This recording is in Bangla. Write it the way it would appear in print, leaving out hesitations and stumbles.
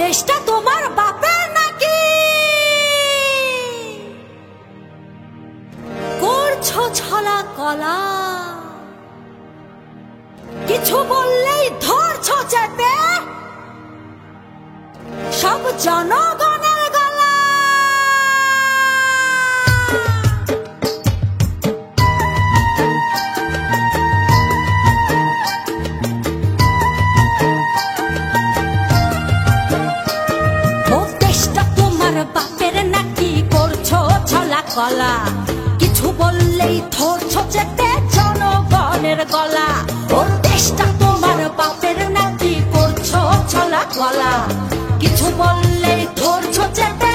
দেশটা তোমার বাপের নাকি? করছো ছলা কলা, কিছু বললেই ধরছো চেপে সব জনগণের গলা। ও দেশটা তোমার বাপের নাকি? করছো ছলা কলা, কিছু বললেই ধরছো চেপে জনগণের গলা। ও দেশটা তোমার বাপের নাকি? করছো ছলা কলা, কিছু বললেই ধরছো চেপে